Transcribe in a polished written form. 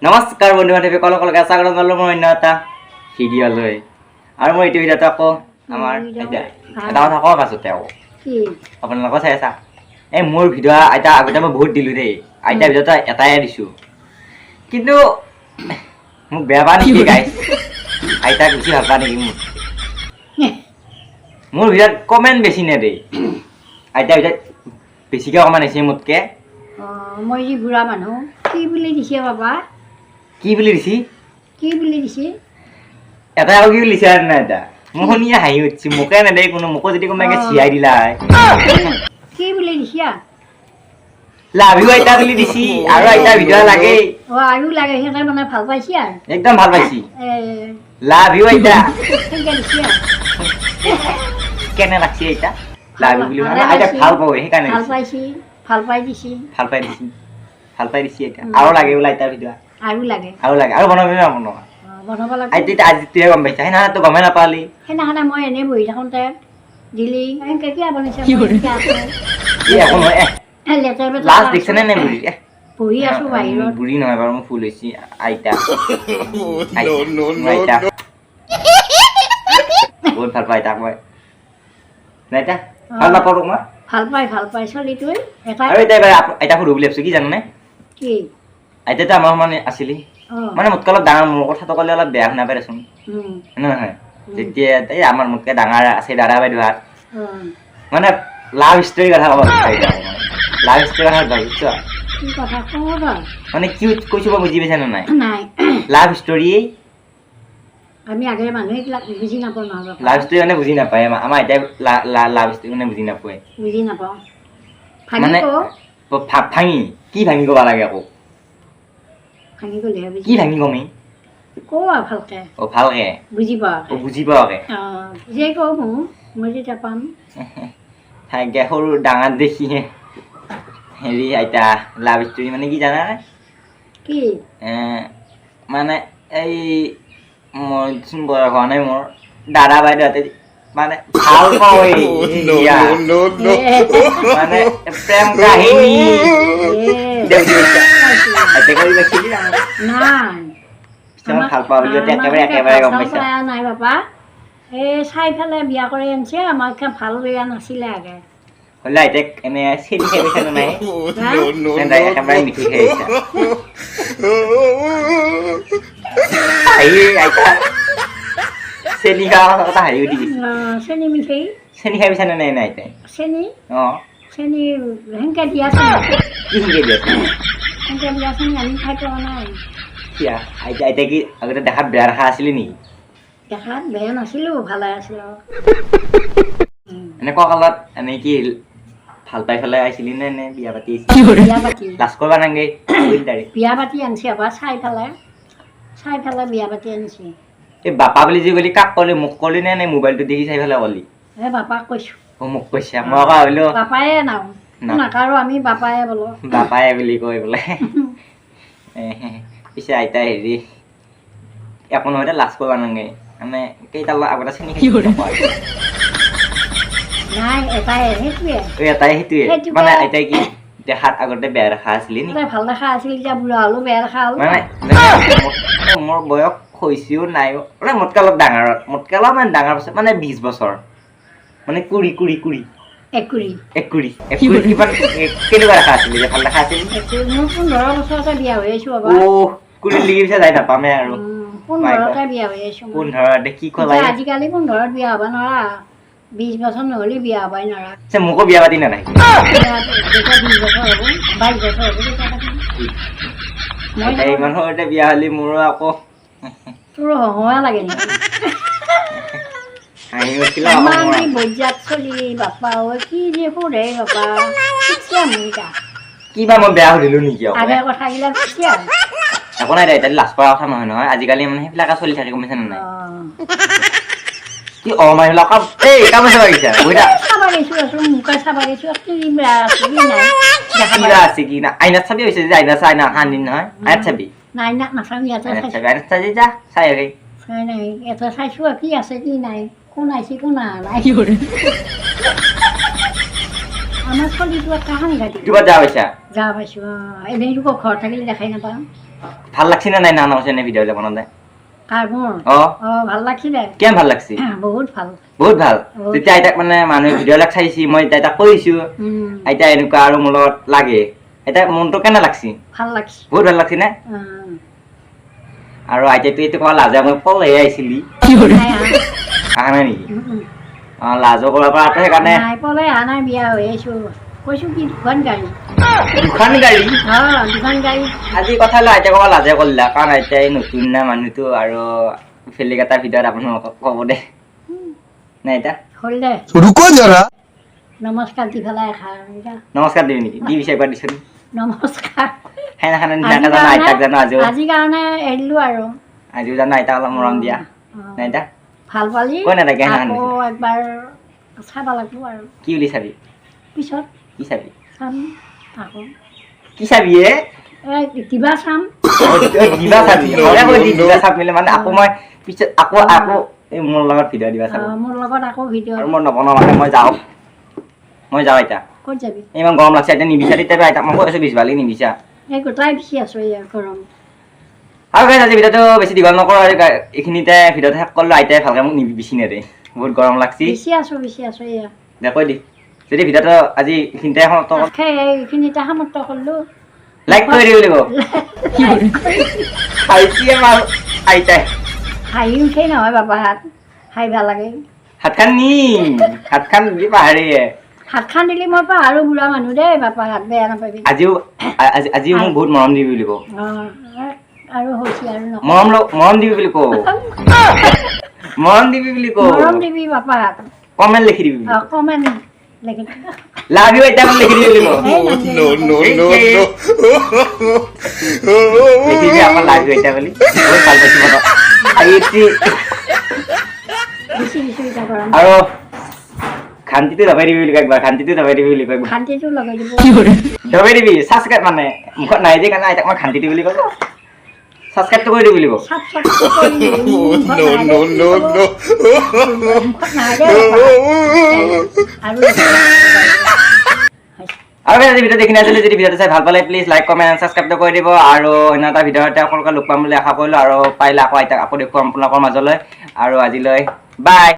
নমস্কাৰ বন্ধু বান্ধৱী কলকলকে স্বাগতম জনালোঁ মই অন্য এটা ভিডিঅ'লৈ আৰু মই এইটো ভিডিঅ'টো আকৌ আমাৰ এটা কথা কওঁ পাছতে আকৌ আপোনালোকে চাই আছা এই মোৰ ভিডিঅ' আইতা আগতে মই বহুত দিলোঁ দেই আইতা ভিডিঅ'টো এটাই দিছোঁ কিন্তু মোক বেয়া পা নেকি গাইছ আইতাক বেছি ভাল পা নেকি মোৰ ভিডিঅ'ত কমেণ্ট বেছি নেদেই আইতা ভিডিঅ'ত বেছিকৈ কমেণ্ট আহিছে মোতকৈ মই যি বুঢ়া মানুহ কি বুলি দিছে বাবা কি বুলি দিছি কি বুলি দিছে এটা আকৌ কি বুলি দিছে আৰু নাই এটা মোক শুনিয়ে হাঁহি উঠিছে মোকে নেদেই কোনো মোকো যদি কোনোবাকে চিয়াই দিলা হয় কি বুলি দিছা লাভিও আইতা বুলি দিছি আৰু আইতা ভিডিঅ' লাগে আৰু লাগে সিহঁতে মানে ভাল পাইছে আৰু একদম ভাল পাইছি লাভিও আইতা সেনেকৈ দিছে কেনে লাগছি আইতা লাভি বুলি মানে আইতা ভাল পাব সেইকাৰণে ভাল পাইছি ভাল পাই দিছি ভাল পাই দিছি আইতা আৰু লাগে বোলে আইতাৰ ভিডিঅ' আৰু লাগে আৰু বনাবি না বনোৱা বনাব লাগে আইতা আজি তুহে গম পাইছা সেইদিনা তো গমেই নাপালি সেইদিনাখনে মই এনেই বহি থাকোঁতে দিলি কেতিয়া বনাইছে একো নহয় লেতেৰা লাষ্ট দেখিছেনে নে বুঢ়ী বহি আছো বাহিৰত বুঢ়ী নহয় বাৰু মোৰ ফুল হৈছে আইতা আইতা বহুত ভাল পাই আইতাক মই আইতা ভাল নাপাওঁ তোক মই ভাল পাই ছোৱালীটোৱে এটা আৰু এতিয়া আইতা সুধো বুলি ভাবিছোঁ কি জানানে কি আইতাতো আমাৰ মানে আছিলি মানে মোতকৈ অলপ ডাঙৰ মোৰ কথাটো ক'লে অলপ বেয়া শুনা পাই দেচোন নহয় যেতিয়া এই আমাৰ মোতকৈ ডাঙৰ আছে দাদা বাইদেউহাত মানে লাভ ষ্টৰী কথা ক'ব লাভ ষ্টৰী কথা ভাবিছ কি কথা ক'ব মানে কি কৈছোঁ মই বুজি পাইছা নে নাই নাই লাভ ষ্টৰী আমি আগেৰ মানুহ এইবিলাক বুজি নাপাওঁ নহয় লাভ ষ্টৰী মানে বুজি নাপায় আমাৰ আইতাই লাভ ষ্টৰী মানে বুজি নাপায় বুজি নাপাওঁ মানে ভাঙি কি ভাঙি ক'ব লাগে আকৌ ভাঙি গ'লেহে কি ভাঙি কমি কওঁ আৰু ভালকৈ ভালকে বুজি পাওঁ বুজি পাওঁকে বুজিয়ে কওঁ মই যেতিয়া পাম থাকে সৰু ডাঙৰ দেখি হেৰি আইতা লাভ ষ্টৰী মানে কি জানা কি মানে এই মই বয়স হোৱা নাই মোৰ দাদা বাইদেউহঁতে মানে ভাল পাওঁ মানে প্ৰেম কাহিনী ভাল পাওঁ বুলি একেবাৰে গম পাইছা নাই বাবা এই চাই পেলাই বিয়া কৰি আনিছে আমাৰ ভাল বেয়া নাছিলে আগে হ'লে আইতাক এনে চেনি খাই পাইছা নাই একেবাৰে মিঠি খাই আইতা চেনি খোৱা কথা হাঁহি উঠি চেনি মিঠেই চেনি খাই পাইছা নাই নাই আইতাই চেনি অঁ চেনি সেনেকৈ দিয়াচোন কি শিকাই দিয়া সেনেকৈ দিয়াচোন আমি খাই পোৱা নাই কিয়া আইতা কি আগতে দেখাত বেয়া দেখা আছিলি নেকি দেখাত বেয়া নাছিলোঁ ভালে আছিলোঁ এনেকুৱা কালত এনে কি ভাল পাই পেলাই আহিছিলি নে নে বিয়া পাতি বিয়া পাতি লাজ কৰিব নাগে বিয়া পাতি আনিছে এবাৰ চাই পেলাই বিয়া পাতি আনিছে এই বাপা বুলি যে ক'লি কাক ক'লি মোক ক'লি নে নে মোবাইলটো দেখি চাই পেলাই ক'লি এই বাপাক কৈছোঁ মোক কৈছা মই আকৌ ভাবিলোঁ বাপায়ে নাও নাকাৰো আমি বাপায়ে বোলো বাপায়ে বুলি কৈ বোলে পিছে আইতা হেৰি একো নহয় লাজ কৰিব নাগে মানে কেইটা আগতে চিনি নাই এটাই সেইটোৱে মানে আইতাই কি দেখাত আগতে বেয়া দেখা আছিলি নেকি ভাল দেখা আছিল এতিয়া বুঢ়া হ'লো বেয়া দেখা হ'লো মানে মোৰ বয়স হৈছেও নাই মানে মোতকৈ অলপ মোতকৈ অলপ মানে ডাঙৰ পাছত মানে 20 বছৰ মানে কুৰি কিমান কেনেকুৱা দেখা আছিলি যে ভাল দেখা আছিল মোৰ 15 বছৰতে বিয়া হৈ আহিছোঁ বাবা কুৰি লিগি পিছত যাই নাপামে আৰু 15তে বিয়া হৈ আহিছোঁ 15 কি ক'লা আজিকালি 15ত বিয়া হ'ব নোৱাৰা 20 বছৰ নহ'লে বিয়া হ'বই নোৱাৰা মোকো বিয়া পাতি নালাগে 20 বছৰ হ'ব 22 বছৰ হ'ব মই ইমান সৰুতে বিয়া হ'লে মোৰো আকৌ তোৰ হহোৱা লাগে নেকি বৈজাত চলি বাপা কি যে সুধে বাপা কিবা মই বেয়া সুধিলো নেকি আগৰ কথাবিলাক একো নাই এতিয়া লাজ কৰা কথা নহয় আজিকালি মানে সেইবিলাকে চলি থাকে গম পাইছা নে নাই কি মাৰিলা এই কাম চাব আহিছা আছে কি না আইনাত চাবি হৈছে যে আইনা চাই না হানি নহয় আইনাত চাবি আইনাত নাচাবি আইনাত চাবি যা চাই আগে চাই নাই এটা চাইছো কি আছে কি নাই কোন আহিছে কোন নাই আমাৰ ছোৱালীটো কাহানি ঘাটি কিবা যা পাইছা যা পাইছো এনেই ঘৰত থাকিলে দেখাই নাপাওঁ ভাল লাগছি না নাই নানা হোসেনে ভিডিও বিলাক বনাতে কাৰ মোৰ অ ভাল লাগিছিলে কেন ভাল লাগছি বহুত ভাল বহুত ভাল তেতিয়া আইতাক মানে মানুহে ভিডিও বিলাক চাইছি মই আইতাক কৈছো আইতা এনেকুৱা আৰু মোৰ লগত লাগে আইতা মনটো কেনে লাগছি ভাল লাগছি বহুত ভাল লাগছি না আৰু আইতাটো এইটো কোৱা লাজে মই পলাই আহিছিলি আহা নাই নেকি লাজো কৰাৰ পৰা আঁতৰে সেইকাৰণে নাই পলাই অহা নাই বিয়া হৈ আহিছো কৈছো কি দুখন গাড়ী দুখন গাড়ী দুখন গাড়ী আজি কথা লৈ আইতা ক'ব লাজে কৰিলা কাৰণ আইতাই নতুন না মানুহটো আৰু ফেলিক এটা ভিডিঅ'ত আপোনালোকক ক'ব দে নাই আইতা হ'ল দে रुको जरा নমস্কাৰ দি পেলাই নমস্কাৰ দিবি নেকি দি বিচাৰি পাৰ দিছোঁ নমস্কাৰ খানা খানা নিচিনাকৈ জানো আইতাক জানো আজিও আজিৰ কাৰণে এৰিলো আৰু আজিও জানো আইতাক অলপ মৰম দিয়া নাই আইতা ভাল পালি কৈ নাথাকে আকৌ একবাৰ চাব লাগিব আৰু কি বুলি চাবি পিছত কি চাবি চাম আকৌ কি চাবি এ কিবা চাম দিবা চাবি হ'লে কৈ দি দিবা চাবি মানে আকৌ মই পিছত আকৌ এই মোৰ লগত ভিডিঅ' দিবা চাব মোৰ লগত আকৌ ভিডিঅ' আৰু মই নবনাওঁ মানে মই যাওঁ আইতা ক'ত যাবি ইমান গৰম লাগছে আইতা নিবিচাৰি তেতিয়া আইতাক মই কৈ আছোঁ বিছবালি নিবিচা এই গোটাই বিচি আছোঁ ইয়াৰ গৰম আৰু গাইজ আজি ভিডিঅ'টো বেছি দীঘল নকৰোঁ আৰু এইখিনিতে ভিডিঅ'টো শেষ কৰিলোঁ আইতাই ভালকৈ মোক নিবিচি নেদে বহুত গৰম লাগছি বিচি আছোঁ এয়া দে কৈ দি যদি ভিডিঅ'টো আজি এইখিনিতে এইখিনিতে সমাপ্ত কৰিলোঁ লাইক কৰি দিব লাগিব খাইছি আমাৰ আইতাই হাঁহি উঠেই নহয় বাবা হাঁহি ভাল লাগে হাতখান বুলি পাহাৰীয়ে হাতখন দিলে মই পাহাৰো বুঢ়া মানুহ দেই বাপা হাত বেয়া নাপাবি আজিও মোক বহুত মৰম দিবি বুলি কওঁ আৰু হৈছে আৰু মৰম দিবি বুলি কওঁ মৰম দিবি বাপা হাত কমেণ্ট লিখি দিবি কমেণ্ট লিখি লাভ ইউ আইতা লিখি দিবি বুলি লিখিবি আকৌ লাভ ইউ আইতা বুলি বহুত ভাল পাইছোঁ মনত আৰু খান্তিটো দবাই দিবি বুলি একবাৰ খান্তিটো দবাই দিবি বুলি কয় খান্তিটো লগাই দিব দবাই দিবি ছাবস্ক্ৰাইব মানে মুখত নাই যে কাৰণে আইতাক মই খান্তিটো বুলি ক'ব ছাবস্ক্ৰাইবটো কৰি দিবি লাগিব আৰু আজি ভিডিঅ' দেখি নাছিলে যদি ভিডিঅ'টো চাই ভাল পালে প্লিজ লাইক কমেণ্ট ছাবস্ক্ৰাইবটো কৰি দিব আৰু অন্য এটা ভিডিঅ'তে আপোনালোকে লগ পাম বুলি আশা কৰিলোঁ আৰু পাৰিলে আকৌ আইতাক আকৌ দেখুৱাম আপোনালোকৰ মাজলৈ আৰু আজিলৈ বাই